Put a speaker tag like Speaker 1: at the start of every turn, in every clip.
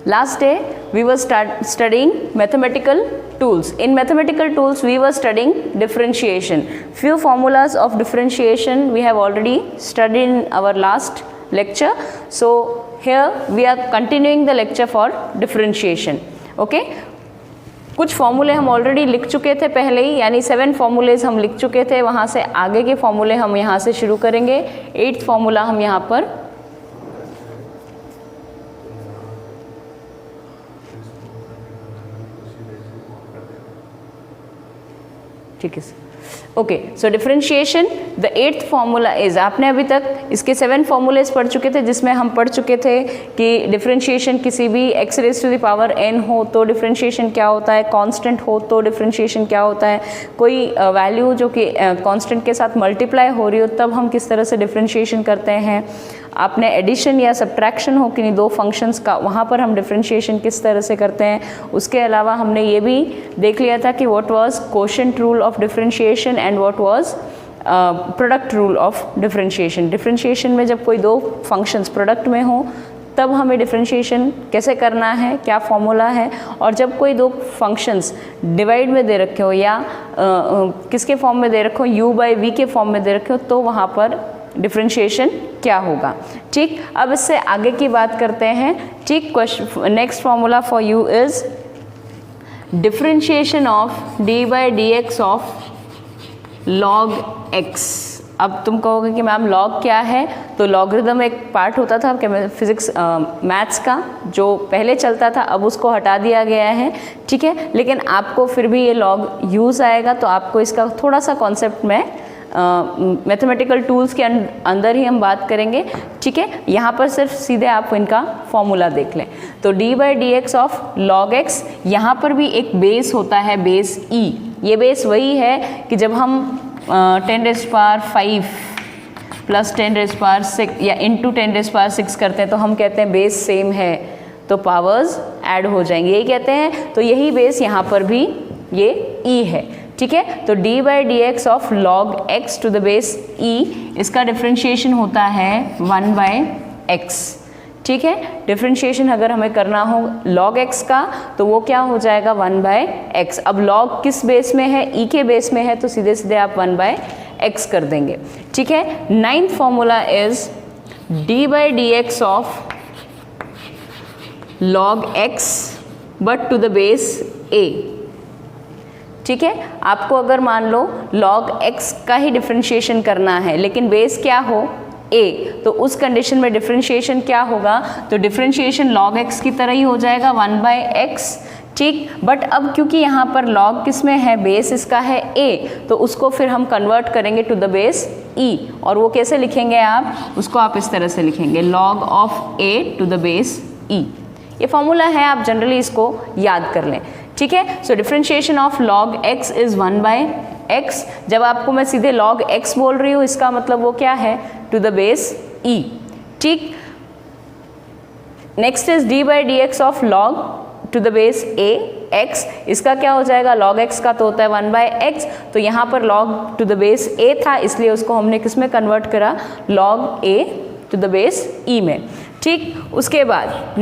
Speaker 1: Last day we were studying mathematical tools. In mathematical tools we were studying differentiation. Few formulas of differentiation we have already studied in our last lecture. So here we are continuing the lecture for differentiation. Okay. कुछ फॉर्मूले हम already लिख चुके थे पहले ही, यानी 7 formulas हम लिख चुके थे, वहाँ से आगे के फॉर्मूले हम यहाँ से शुरू करेंगे। 8th फॉर्मूला हम यहाँ पर ठीक है। Okay, so differentiation the 8th formula is, आपने अभी तक इसके 7 फॉर्मूलेज पढ़ चुके थे, जिसमें हम पढ़ चुके थे कि डिफरेंशिएशन किसी भी x raise to the power n हो तो डिफरेंशिएशन क्या होता है, कांस्टेंट हो तो डिफरेंशिएशन क्या होता है, कोई वैल्यू जो कि कांस्टेंट के साथ मल्टीप्लाई हो रही हो तब हम किस तरह से डिफरेंशिएशन करते हैं। आपने एडिशन या सब्ट्रैक्शन हो किन्हीं दो फंक्शंस का, वहाँ पर हम डिफरेंशिएशन किस तरह से करते हैं। उसके अलावा हमने ये भी देख लिया था कि what was quotient rule of differentiation and what was product rule of differentiation. Differentiation में जब कोई दो फंक्शंस प्रोडक्ट में हो तब हमें डिफरेंशिएशन कैसे करना है, क्या फॉर्मूला है, और जब कोई दो फंक्शंस डिवाइड में दे रखे हो या किसके फॉर्म में दे रखे हो, u बाई v के फॉर्म में दे रखे हो, तो वहाँ पर डिफरेंशिएशन क्या होगा। ठीक, अब इससे आगे की बात करते हैं। ठीक, question next formula for you is differentiation of D by d x of log x. अब तुम कहोगे कि मैम लॉग क्या है, तो लॉगरिदम एक पार्ट होता था फिजिक्स मैथ्स का जो पहले चलता था, अब उसको हटा दिया गया है। ठीक है, लेकिन आपको फिर भी ये लॉग यूज़ आएगा, तो आपको इसका थोड़ा सा कॉन्सेप्ट में मैथमेटिकल टूल्स के अंदर ही हम बात करेंगे। ठीक है, यहाँ पर सिर्फ सीधे आप इनका फॉर्मूला देख लें। तो d by d x of log x, यहाँ पर भी एक बेस होता है, बेस e। ये बेस वही है कि जब हम 10⁵ प्लस 10⁶ या इंटू 10⁶ करते हैं तो हम कहते हैं बेस सेम है, तो पावर्स ऐड हो जाएंगे, यही कहते हैं। तो यही बेस यहाँ पर भी ये e है। ठीक है, तो d by d x of log x to the base e, इसका डिफरेंशिएशन होता है 1 बाई एक्स। ठीक है, डिफरेंशिएशन अगर हमें करना हो log x का तो वो क्या हो जाएगा 1 बाई एक्स। अब log किस बेस में है, e के बेस में है, तो सीधे सीधे आप 1 बाई एक्स कर देंगे। ठीक है, 9th formula is d by d x of log x but to the base a। ठीक है, आपको अगर मान लो log x का ही डिफरेंशिएशन करना है लेकिन बेस क्या हो a, तो उस कंडीशन में डिफरेंशिएशन क्या होगा, तो डिफरेंशिएशन log x की तरह ही हो जाएगा 1 बाई एक्स। ठीक, बट अब क्योंकि यहाँ पर log किस में है, बेस इसका है a, तो उसको फिर हम कन्वर्ट करेंगे टू द बेस e, और वो कैसे लिखेंगे आप, उसको आप इस तरह से लिखेंगे log of a to the base e। ये फॉर्मूला है, आप जनरली इसको याद कर लें। ठीक है, so differentiation of log x is 1 by x. जब आपको मैं सीधे log x बोल रही हूँ, इसका मतलब वो क्या है, टू द बेस e। ठीक, next is d by d x of log to the base a x। इसका क्या हो जाएगा, log x का तो होता है 1 बाई एक्स, तो यहाँ पर log to the base a था, इसलिए उसको हमने किस में कन्वर्ट करा, log a to the base e में। ठीक, उसके बाद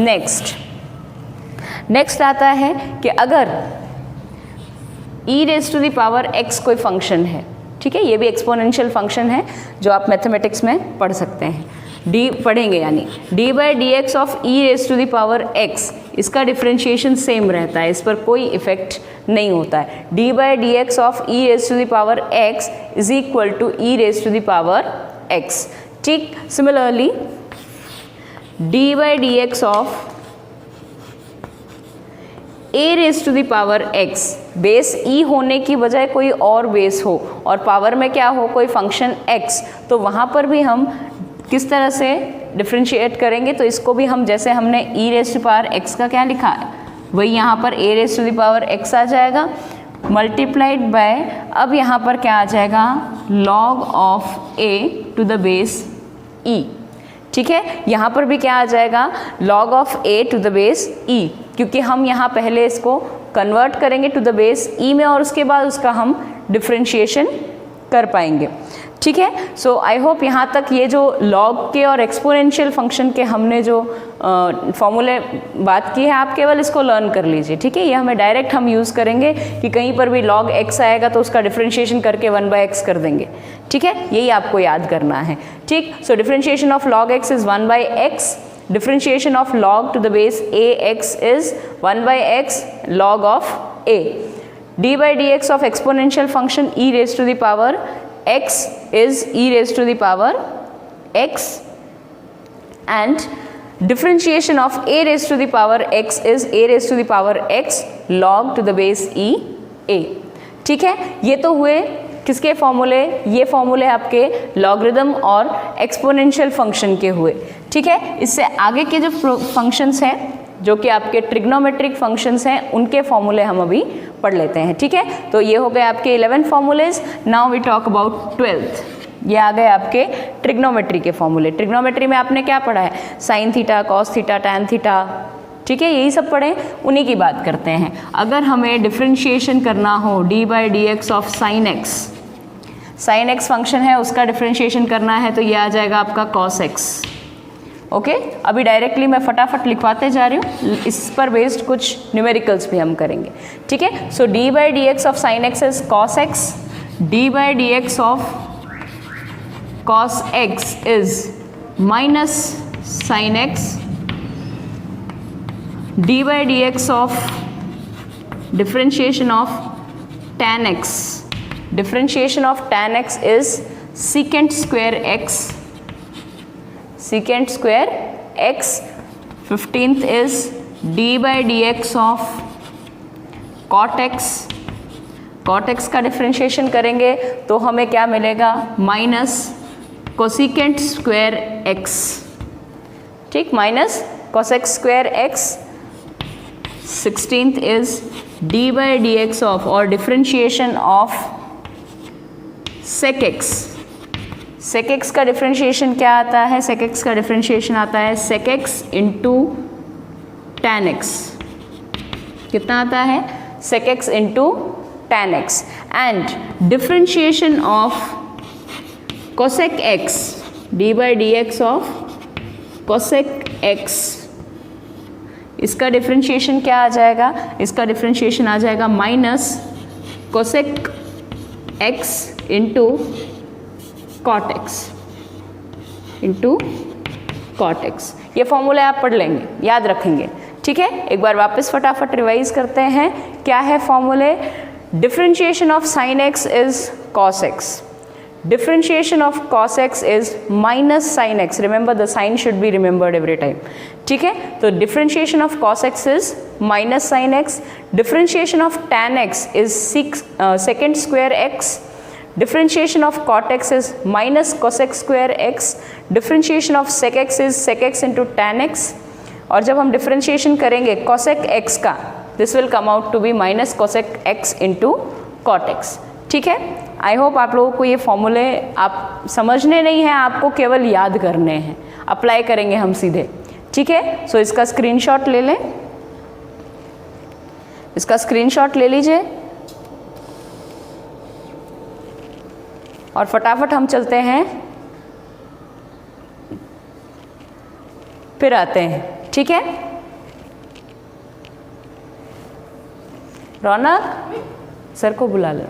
Speaker 1: नेक्स्ट आता है कि अगर e raise to the power x कोई फंक्शन है, ठीक है, ये भी एक्सपोनेंशियल फंक्शन है जो आप मैथमेटिक्स में पढ़ सकते हैं, d पढ़ेंगे, यानी d by d x of e raise to the power x, इसका डिफरेंशिएशन सेम रहता है, इस पर कोई इफेक्ट नहीं होता है। d by d x of e raise to the power x is equal to e raise to the power x। ठीक, similarly d by d x of a raise to the power x, base e होने की बजाय कोई और base हो और power में क्या हो, कोई फंक्शन x, तो वहाँ पर भी हम किस तरह से डिफरेंशिएट करेंगे, तो इसको भी हम जैसे हमने e raise to power x का क्या लिखा है, वही यहाँ पर a raise to the power x आ जाएगा, मल्टीप्लाइड बाय, अब यहाँ पर क्या आ जाएगा, log of a to the base e। ठीक है, यहाँ पर भी क्या आ जाएगा, log of a to the base e, क्योंकि हम यहाँ पहले इसको कन्वर्ट करेंगे टू द बेस e में और उसके बाद उसका हम डिफरेंशिएशन कर पाएंगे। ठीक है। सो आई होप यहाँ तक ये जो लॉग के और एक्सपोनेंशियल फंक्शन के हमने जो फॉर्मूले बात की है, आप केवल इसको लर्न कर लीजिए, ठीक है। ये हमें डायरेक्ट हम यूज़ करेंगे कि कहीं पर भी log x आएगा तो उसका डिफरेंशिएशन करके 1/x कर देंगे, ठीक है। यही आपको याद करना है, ठीक। So differentiation of log x is 1/x, differentiation of log to the base ax is 1/x log of a. d by dx of exponential function e raised to the power x is e raised to the power x, and differentiation of a raised to the power x is a raised to the power x log to the base e a, ठीक है। ये तो हुए किसके फॉर्मूले, ये फॉर्मूले आपके लॉगरिदम और एक्सपोनेंशियल फंक्शन के हुए, ठीक है। इससे आगे के जो फंक्शंस हैं जो कि आपके ट्रिग्नोमेट्रिक फंक्शंस हैं, उनके फॉर्मूले हम अभी पढ़ लेते हैं, ठीक है। तो ये हो गए आपके 11 formulae. Now we talk about 12th। ये आ गए आपके ट्रिग्नोमेट्री के फॉर्मूले। ट्रिग्नोमेट्री में आपने क्या पढ़ा है, sine theta, cos theta, tan theta, ठीक है, यही सब पढ़े, उन्हीं की बात करते हैं। अगर हमें डिफरेंशिएशन करना हो d by dx of sine x, sine x function है उसका डिफरेंशिएशन करना है, तो ये आ जाएगा आपका cos x, ओके। अभी डायरेक्टली मैं फटाफट लिखवाते जा रही हूँ, इस पर बेस्ड कुछ न्यूमेरिकल्स भी हम करेंगे, ठीक है। So d by dx of sine x is cos x, d by dx of cos x is minus sine x, d by dx of differentiation of tan x, differentiation of tan x is secant square x, secant square x. 15th is d by dx of cot x, cot x का differentiation करेंगे तो हमें क्या मिलेगा, minus cosecant square x, ठीक, minus cosec square x. 16th is d by dx of or differentiation of sec x, sec x का differentiation क्या आता है, sec x का डिफरेंशिएशन आता है sec x into tan x, कितना आता है, sec x into tan x, and differentiation of cosec x, d by dx of cosec x, इसका डिफरेंशिएशन क्या आ जाएगा, इसका डिफरेंशिएशन आ जाएगा minus cosec x into cot x, into cot x। ये फॉर्मूले आप पढ़ लेंगे, याद रखेंगे, ठीक है। एक बार वापस फटाफट रिवाइज करते हैं, क्या है फॉर्मूले, differentiation of sign x is cos x, differentiation of cos x is minus sin x, remember the sign should be remembered every time, ठीक है। तो differentiation of cos x is minus sin x, differentiation of tan x is secant square x, differentiation of cot x is minus cosec square x, differentiation of sec x is sec x into tan x, और जब हम differentiation करेंगे cosec x का, this will come out to be minus cosec x into cot x, ठीक है। I hope आप लोगों को ये फॉर्मूले आप समझने नहीं हैं, आपको केवल याद करने हैं, अप्लाई करेंगे हम सीधे, ठीक है। सो इसका स्क्रीनशॉट ले लें, इसका स्क्रीनशॉट ले लीजिए और फटाफट हम चलते हैं, फिर आते हैं, ठीक है। रौनक सर को बुला लो,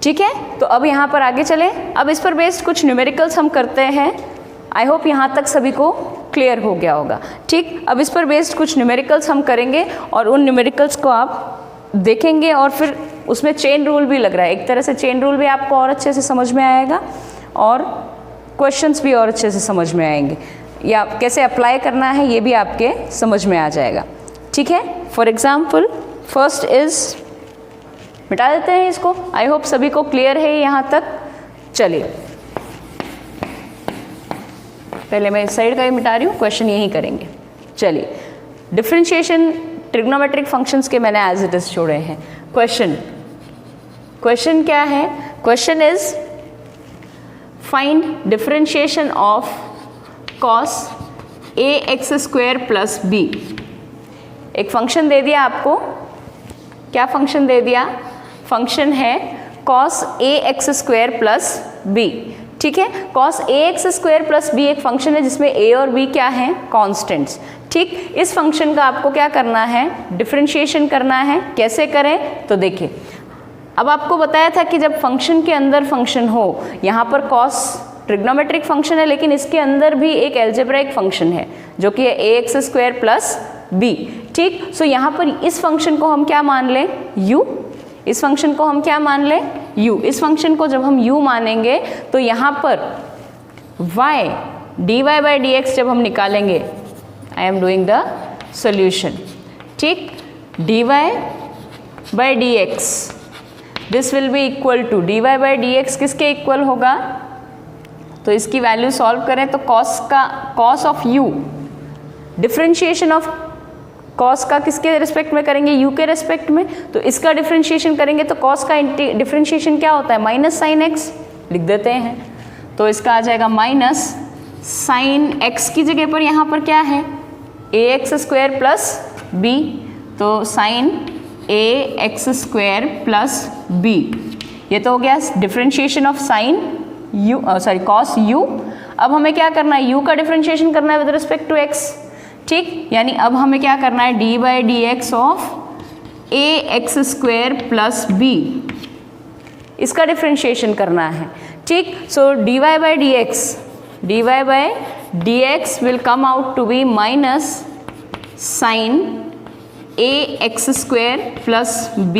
Speaker 1: ठीक है। तो अब यहाँ पर आगे चले, अब इस पर बेस्ड कुछ न्यूमेरिकल्स हम करते हैं। आई होप यहाँ तक सभी को क्लियर हो गया होगा, ठीक। अब इस पर बेस्ड कुछ न्यूमेरिकल्स हम करेंगे और उन न्यूमेरिकल्स को आप देखेंगे और फिर उसमें चेन रूल भी लग रहा है, एक तरह से चेन रूल भी आपको और अच्छे से समझ में आएगा और क्वेश्चंस भी और अच्छे से समझ में आएंगे, या कैसे अप्लाई करना है ये भी आपके समझ में आ जाएगा, ठीक है। फॉर एग्जाम्पल फर्स्ट इज, मिटा देते हैं इसको, आई होप सभी को क्लियर है यहाँ तक। चलिए पहले मैं इस साइड का ही मिटा रही हूँ, क्वेश्चन यही करेंगे। चलिए, डिफरेंशिएशन ट्रिग्नोमेट्रिक फंक्शंस के मैंने एज इट इज छोड़े हैं। क्वेश्चन क्या है, question is find differentiation of cos a x square plus b. एक फंक्शन दे दिया आपको, क्या फंक्शन दे दिया, फंक्शन है cos ax square plus b। ठीक है, cos ax square plus b एक फंक्शन है जिसमें a और b क्या है, कॉन्स्टेंट्स। ठीक, इस फंक्शन का आपको क्या करना है, डिफरेंशिएशन करना है। कैसे करें तो देखिए, अब आपको बताया था कि जब फंक्शन के अंदर फंक्शन हो, यहाँ पर cos ट्रिग्नोमेट्रिक फंक्शन है लेकिन इसके अंदर भी एक एल्जेब्राइक फंक्शन है जो कि है ax स्क्वायर प्लस b। ठीक, सो यहाँ पर इस फंक्शन को हम क्या मान लें, u। इस फंक्शन को हम क्या मान लें, u। इस फंक्शन को जब हम u मानेंगे तो यहाँ पर y dy by d x जब हम निकालेंगे, I am doing the solution. ठीक, dy by d x this will be equal to dy by d x किसके इक्वल होगा, तो इसकी वैल्यू सॉल्व करें तो cos of u, differentiation of cos का किसके रिस्पेक्ट में करेंगे, u के रिस्पेक्ट में, तो इसका डिफरेंशिएशन करेंगे तो cos का डिफरेंशिएशन क्या होता है, माइनस साइन x। लिख देते हैं, तो इसका आ जाएगा माइनस साइन x की जगह पर यहाँ पर क्या है, ax स्क्वायर प्लस b, तो sine ax square plus b। ये तो हो गया differentiation of sine u, sorry cos u। अब हमें क्या करना है, u का डिफरेंशिएशन करना है विद रिस्पेक्ट टू x। ठीक, यानी अब हमें क्या करना है, d by d x of ax square plus b, इसका डिफरेंशिएशन करना है। ठीक, सो dy by d x will come out to be minus sine ax square plus b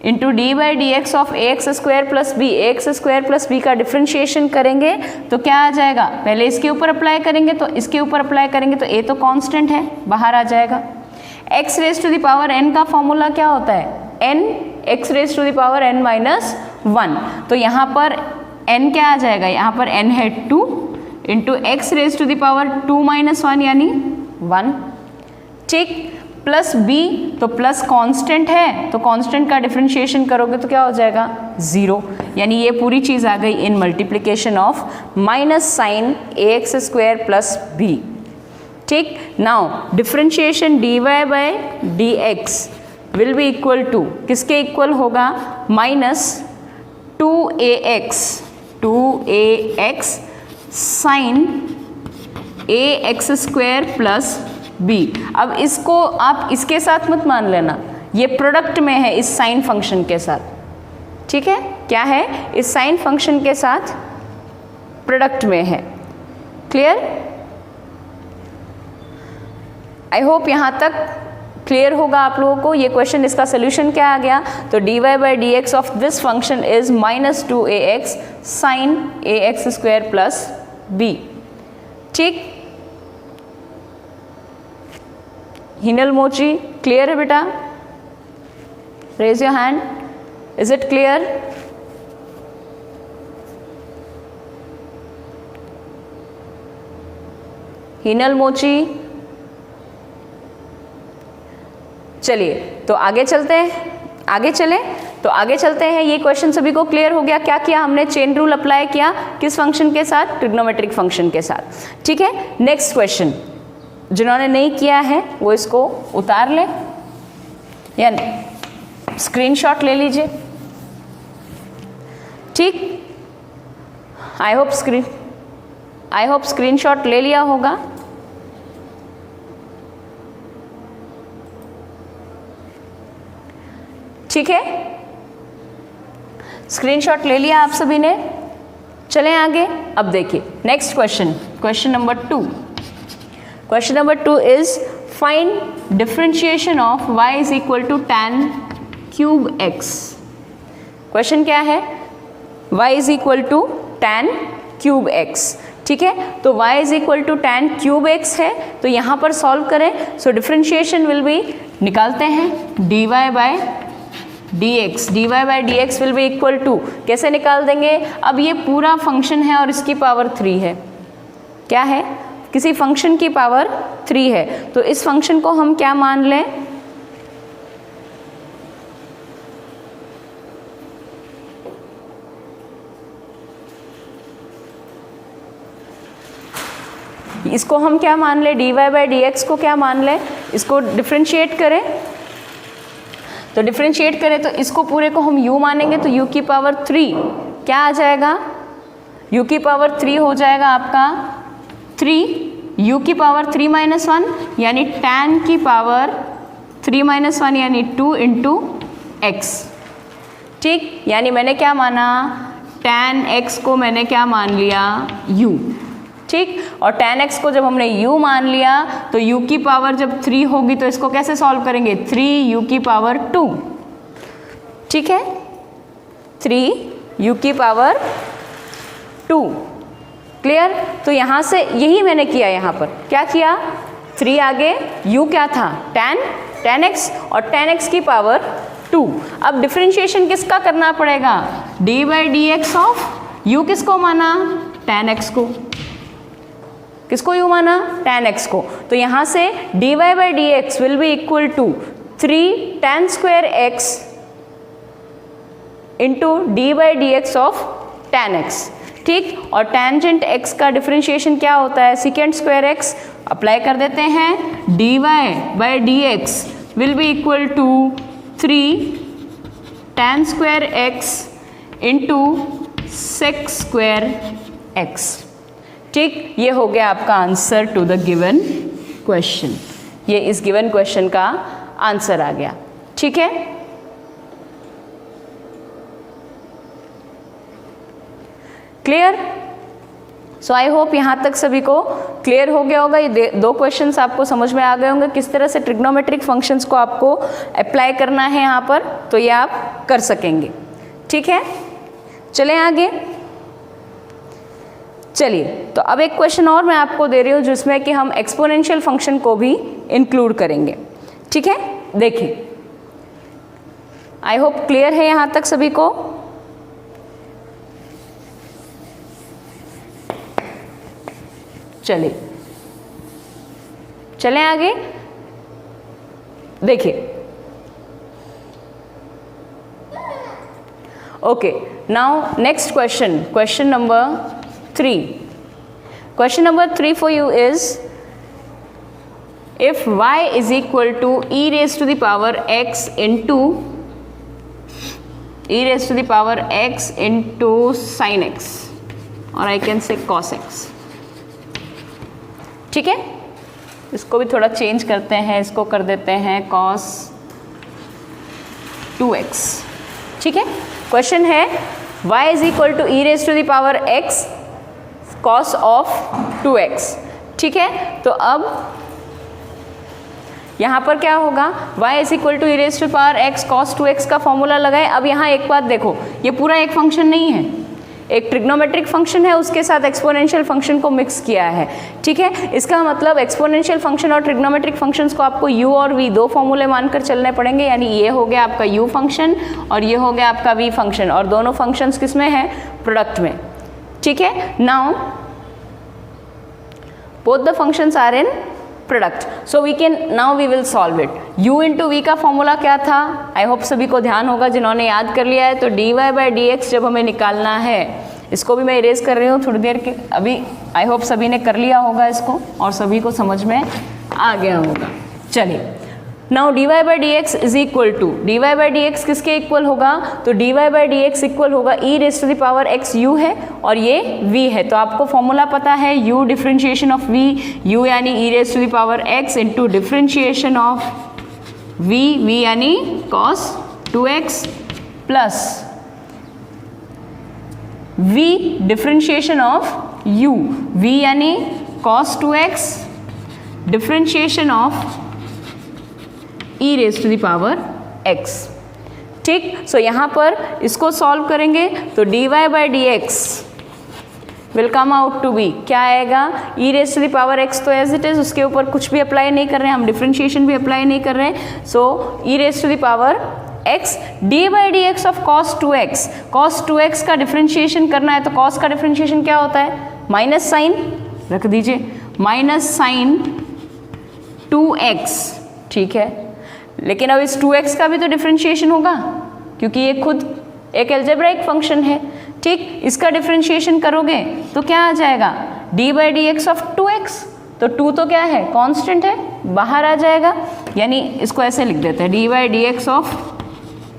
Speaker 1: into d by d x of ax square plus b. ax square plus b का differentiation करेंगे तो क्या आ जाएगा, पहले इसके ऊपर अप्लाई करेंगे तो इसके ऊपर अप्लाई करेंगे तो a तो कांस्टेंट है, बाहर आ जाएगा। x raise to the power n का फॉर्मूला क्या होता है, n x raise to the power n minus 1, तो यहाँ पर n क्या आ जाएगा, यहाँ पर n है 2 into x raise to the power 2 minus 1 यानी 1। ठीक, प्लस b, तो प्लस कांस्टेंट है तो कांस्टेंट का डिफरेंशिएशन करोगे तो क्या हो जाएगा, 0, यानी ये पूरी चीज़ आ गई in multiplication of minus sine ax square plus b। ठीक, now differentiation dy by d x will be equal to किसके इक्वल होगा, minus 2ax sine ax square plus b। अब इसको आप इसके साथ मत मान लेना, ये प्रोडक्ट में है इस साइन फंक्शन के साथ। ठीक है, क्या है, इस साइन फंक्शन के साथ प्रोडक्ट में है। क्लियर, आई होप यहाँ तक क्लियर होगा आप लोगों को। ये क्वेश्चन, इसका सोल्यूशन क्या आ गया, तो dy by d x of this function is minus 2ax sine ax square plus b। ठीक, हिनल मोची क्लियर है बेटा, raise your hand, is it clear. Hinal Mochi, चलिए तो आगे चलते हैं, आगे चले तो आगे चलते हैं। ये क्वेश्चन सभी को क्लियर हो गया, क्या किया हमने, चेन रूल अप्लाई किया किस फंक्शन के साथ, ट्रिग्नोमेट्रिक फंक्शन के साथ। ठीक है, नेक्स्ट क्वेश्चन, जिन्होंने नहीं किया है वो इसको उतार ले या स्क्रीनशॉट ले लीजिए। ठीक, आई होप स्क्रीनशॉट ले लिया होगा। ठीक है, स्क्रीनशॉट ले लिया आप सभी ने। चलें आगे, अब देखिए next question, question number 2। Question number 2 is find differentiation of y is equal to tan cube x। Question क्या है, y is equal to tan cube x। ठीक है, तो y is equal to tan cube x है, तो यहाँ पर solve करें। सो डिफरेंशिएशन विल बी, निकालते हैं dy by dx, dy by d x will be equal to, कैसे निकाल देंगे, अब ये पूरा फंक्शन है और इसकी पावर 3 है, क्या है, किसी फंक्शन की पावर 3 है, तो इस फंक्शन को हम क्या मान लें, इसको हम क्या मान लें, dy बाई डी एक्स को क्या मान लें, इसको डिफ्रेंशिएट करें तो डिफ्रेंशिएट करें तो इसको पूरे को हम u मानेंगे तो u की पावर 3 क्या आ जाएगा, u की पावर 3 हो जाएगा आपका 3 u की पावर 3 माइनस 1 यानी tan की पावर 3 माइनस 1 यानी 2 इंटू x। ठीक, यानी मैंने क्या माना, tan x को मैंने क्या मान लिया, u। ठीक, और tan x को जब हमने u मान लिया तो u की पावर जब 3 होगी तो इसको कैसे सॉल्व करेंगे, 3u की पावर 2। ठीक है, 3u की पावर 2। क्लियर। तो यहाँ से यही मैंने किया, यहाँ पर क्या किया, 3 आगे u क्या था, tan x और tan x की पावर 2। अब डिफरेंशिएशन किसका करना पड़ेगा, d by d x of u किसको माना, tan x को। किसको u माना, tan x को। तो यहाँ से dy by d x will be equal to 3 tan square x into d by d x of tan x। ठीक, और टेंजेंट x का डिफरेंशिएशन क्या होता है, सेकेंड स्क्वायर x। अप्लाई कर देते हैं, dy by d x will be equal to 3 tan square x into sec square x। ठीक, ये हो गया आपका answer to the given question. ये इस गिवन क्वेश्चन का आंसर आ गया। ठीक है, क्लियर। सो आई होप यहाँ तक सभी को क्लियर हो गया होगा। ये दो क्वेश्चंस आपको समझ में आ गए होंगे किस तरह से ट्रिग्नोमेट्रिक फंक्शंस को आपको अप्लाई करना है यहाँ पर, तो ये आप कर सकेंगे। ठीक है, चलें आगे। चलिए, तो अब एक क्वेश्चन और मैं आपको दे रही हूँ जिसमें कि हम एक्सपोनेंशियल फंक्शन को भी इंक्लूड करेंगे। ठीक है, देखिए, आई होप क्लियर है यहाँ तक सभी को। चलिए, चलें आगे। देखिए, okay, now next question, question number 3. Question number 3 for you is, if y is equal to e raised to the power x into sin x, or I can say cos x. ठीक है, इसको भी थोड़ा change करते हैं, इसको कर देते हैं cos 2x। ठीक है, क्वेश्चन है y is equal to e raised to the power x cos of 2x। ठीक है, तो अब यहाँ पर क्या होगा, y is equal to e raise to power x cos 2x का फॉर्मूला लगाएं। अब यहाँ एक बात देखो, ये पूरा एक फंक्शन नहीं है, एक ट्रिग्नोमेट्रिक फंक्शन है, उसके साथ एक्सपोनेंशियल फंक्शन को मिक्स किया है। ठीक है, इसका मतलब एक्सपोनेंशियल फंक्शन और ट्रिग्नोमेट्रिक फंक्शंस को आपको u और v दो फॉर्मूले मानकर चलने पड़ेंगे। यानी ये हो गया आपका u फंक्शन और ये हो गया आपका v फंक्शन, और दोनों फंक्शंस किस में है, प्रोडक्ट में। ठीक है, now both the functions are in product, so now we will solve it। u into v का फॉर्मूला क्या था, आई होप सभी को ध्यान होगा जिन्होंने याद कर लिया है। तो dy बाई डी एक्स जब हमें निकालना है, इसको भी मैं इरेज कर रही हूँ थोड़ी देर के, अभी आई होप सभी ने कर लिया होगा इसको और सभी को समझ में आ गया होगा। चलिए, now dy by d x is equal to, dy by d x किसके इक्वल होगा, तो dy by d x equal होगा e raise to the power x u है और ये v है। तो आपको फॉर्मूला पता है, u differentiation of v, u यानी e raise to the power x into differentiation of v, v यानी cos 2x plus v differentiation of u, v यानी cos 2x differentiation of e raise to the power x। ठीक, सो यहाँ पर इसको solve करेंगे तो dy by d x will come out to be, क्या आएगा, e raise to the power x तो एज इट इज़, उसके ऊपर कुछ भी अप्लाई नहीं कर रहे हैं हम, डिफरेंशिएशन भी अप्लाई नहीं कर रहे हैं। So e raise to the power x d by d x of cos 2x, cos 2x का डिफरेंशिएशन करना है तो cos का डिफरेंशिएशन क्या होता है, माइनस साइन रख दीजिए, माइनस साइन 2x। ठीक है, लेकिन अब इस 2x का भी तो डिफरेंशिएशन होगा क्योंकि ये खुद एक अलजेब्राइक फंक्शन है। ठीक, इसका डिफरेंशिएशन करोगे तो क्या आ जाएगा, d by d x of 2x, तो 2 तो क्या है, कांस्टेंट है, बाहर आ जाएगा। यानी इसको ऐसे लिख देते हैं, d by d x of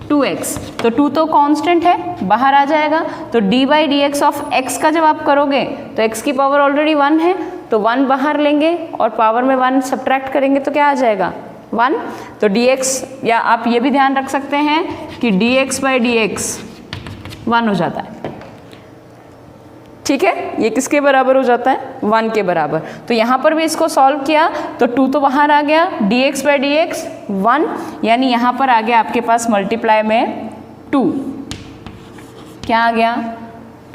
Speaker 1: 2x, तो 2 तो कांस्टेंट है, बाहर आ जाएगा। तो D by d x of x का जब आप करोगे तो x की पावर ऑलरेडी 1 है, तो 1 बाहर लेंगे और पावर में 1 सब्ट्रैक्ट करेंगे तो क्या आ जाएगा 1। तो dx, या आप ये भी ध्यान रख सकते हैं कि dx बाई डी एक्स 1 हो जाता है, ठीक है। ये किसके बराबर हो जाता है 1 के बराबर। तो यहाँ पर भी इसको सॉल्व किया तो 2 तो बाहर आ गया, dx बाई डी एक्स 1, यानी यहाँ पर आ गया आपके पास मल्टीप्लाई में 2, क्या आ गया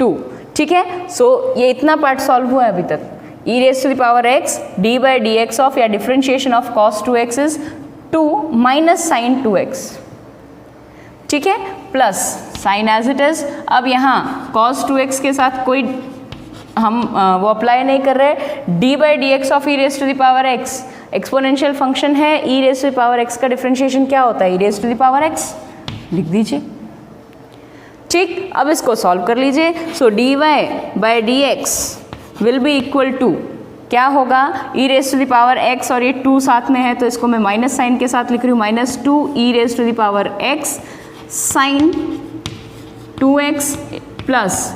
Speaker 1: 2, ठीक है। सो ये इतना पार्ट सॉल्व हुआ है अभी तक। e raise to the power x d by d x of, या differentiation of cos 2x is 2 minus sine 2x, ठीक है, plus sine as it is. अब यहाँ cos 2x के साथ कोई हम वो अप्लाई नहीं कर रहे। d by d x of e raise to the power x exponential function है, e raise to the power x का डिफ्रेंशिएशन क्या होता है e raise to the power x, लिख दीजिए, ठीक। अब इसको सॉल्व कर लीजिए। So dy by d x will be equal to क्या होगा e raise to the power x, और ये 2 साथ में है तो इसको मैं माइनस साइन के साथ लिख रही हूँ, -2 e raise to the power x sine 2x plus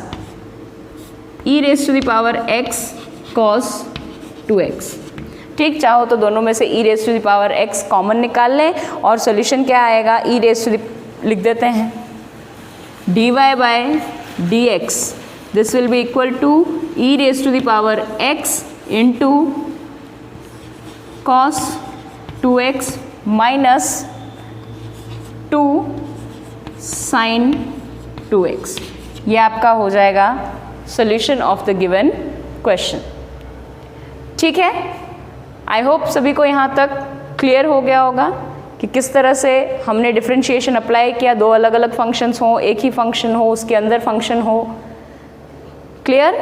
Speaker 1: e raise to the power x cos 2x, ठीक। चाहो तो दोनों में से e raise to the power x common निकाल लें और सॉल्यूशन क्या आएगा e रेज़ टू द, लिख देते हैं dy by d x, this will be equal to e raise to the power x into cos 2x minus 2 sine 2x। ये आपका हो जाएगा solution of the given question, ठीक है। आई होप सभी को यहाँ तक क्लियर हो गया होगा कि किस तरह से हमने डिफरेंशिएशन अप्लाई किया, 2 अलग अलग फंक्शंस हो, एक ही फंक्शन हो, उसके अंदर फंक्शन हो, क्लियर।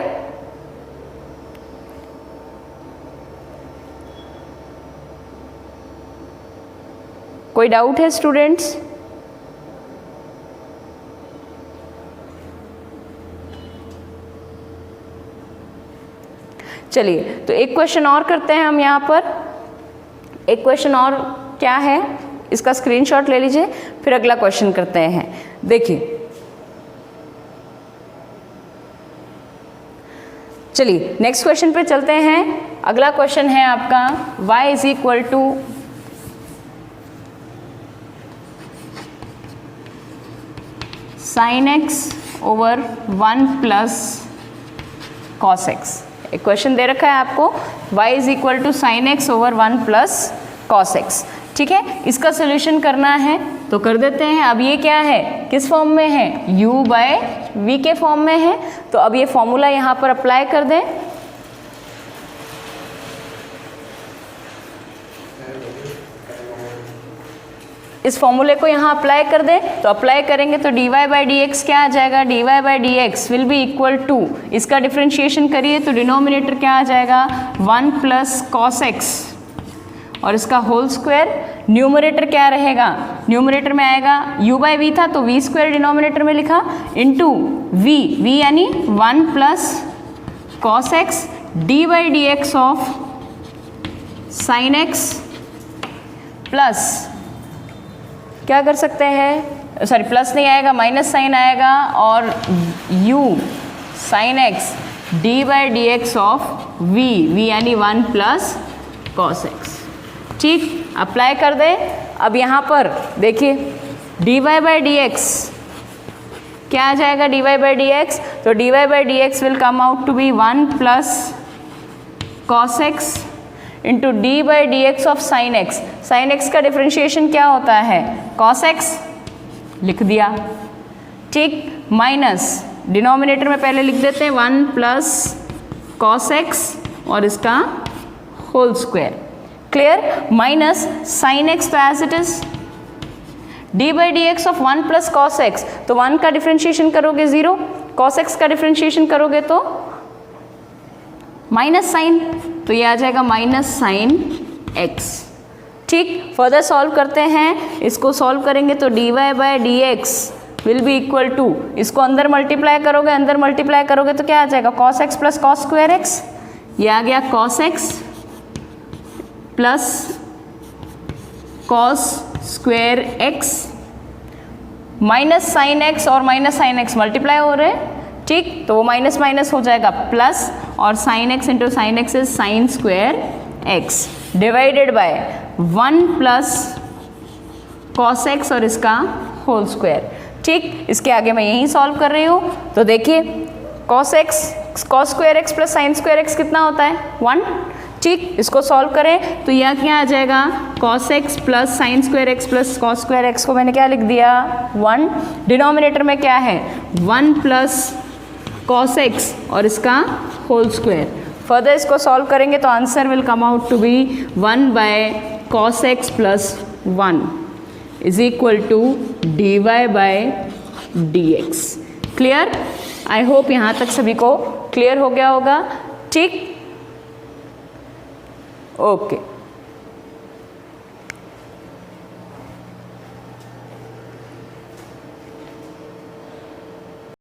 Speaker 1: कोई डाउट है स्टूडेंट्स? चलिए तो एक क्वेश्चन और करते हैं हम यहाँ पर। एक क्वेश्चन और क्या है, इसका स्क्रीनशॉट ले लीजिए, फिर अगला क्वेश्चन करते हैं। देखिए, चलिए नेक्स्ट क्वेश्चन पे चलते हैं। अगला क्वेश्चन है आपका y is equal to sine x over 1 plus cos x. एक क्वेश्चन दे रखा है आपको y is equal to sine x over 1 plus cos x, ठीक है। इसका सोल्यूशन करना है तो कर देते हैं। अब ये क्या है, किस फॉर्म में है, u बाय v के फॉर्म में है, तो अब ये फॉर्मूला यहाँ पर अप्लाई कर दें। इस फॉर्मूले को यहाँ अप्लाई कर दें, तो अप्लाई करेंगे तो dy बाई डी एक्स क्या आ जाएगा, dy by d x will be equal to, इसका डिफ्रेंशिएशन करिए तो डिनोमिनेटर क्या आ जाएगा 1 प्लस कॉस एक्स और इसका होल स्क्वायर। न्यूमरेटर क्या रहेगा, न्यूमरेटर में आएगा u बाई वी था तो v स्क्वायर डिनोमिनेटर में लिखा इंटू v यानी 1 plus cos x D by d x of sine x plus क्या कर सकते हैं, सॉरी प्लस नहीं आएगा, माइनस साइन आएगा और u sine x D by d x of v यानी 1 प्लस कॉस एक्स, ठीक। अप्लाई कर दें। अब यहाँ पर देखिए dy बाई डी एक्स क्या आ जाएगा, dy बाई डी एक्स, तो dy by d x will come out to be 1 plus cos x into d by d x of sine x. Sine x का डिफ्रेंशिएशन क्या होता है, cos x, लिख दिया, ठीक, माइनस डिनोमिनेटर में पहले लिख देते हैं 1 प्लस कॉस एक्स और इसका whole square, clear, minus sine x तो as it is d by d x of 1 plus cos x, तो 1 का डिफ्रेंशिएशन करोगे 0, कॉस एक्स का डिफ्रेंशिएशन करोगे तो माइनस साइन, तो ये आ जाएगा माइनस साइन एक्स, ठीक। फर्दर सॉल्व करते हैं, इसको सॉल्व करेंगे तो dy by d x will be equal to, इसको अंदर मल्टीप्लाई करोगे, अंदर मल्टीप्लाई करोगे तो क्या आ जाएगा, cos x plus cos square x, ये आ गया cos x plus cos square x minus sine x और माइनस साइन एक्स मल्टीप्लाई हो रहे हैं, ठीक, तो वो माइनस माइनस हो जाएगा प्लस, और sine x into sine x is sine square x divided by 1 plus cos x और इसका होल स्क्वायर, ठीक। इसके आगे मैं यही सॉल्व कर रही हूँ, तो देखिए cos square x plus sine square x कितना होता है 1, ठीक। इसको सॉल्व करें तो यह क्या आ जाएगा cos x plus sine square x plus cos square x को मैंने क्या लिख दिया 1, डिनोमिनेटर में क्या है 1 प्लस कॉस एक्स और इसका होल स्क्वायर। फर्दर इसको सॉल्व करेंगे तो answer will come out to be 1 by cos x plus 1 is equal to d y by d x. Clear? I hope यहाँ तक सभी को क्लियर हो गया होगा, ठीक। ओके।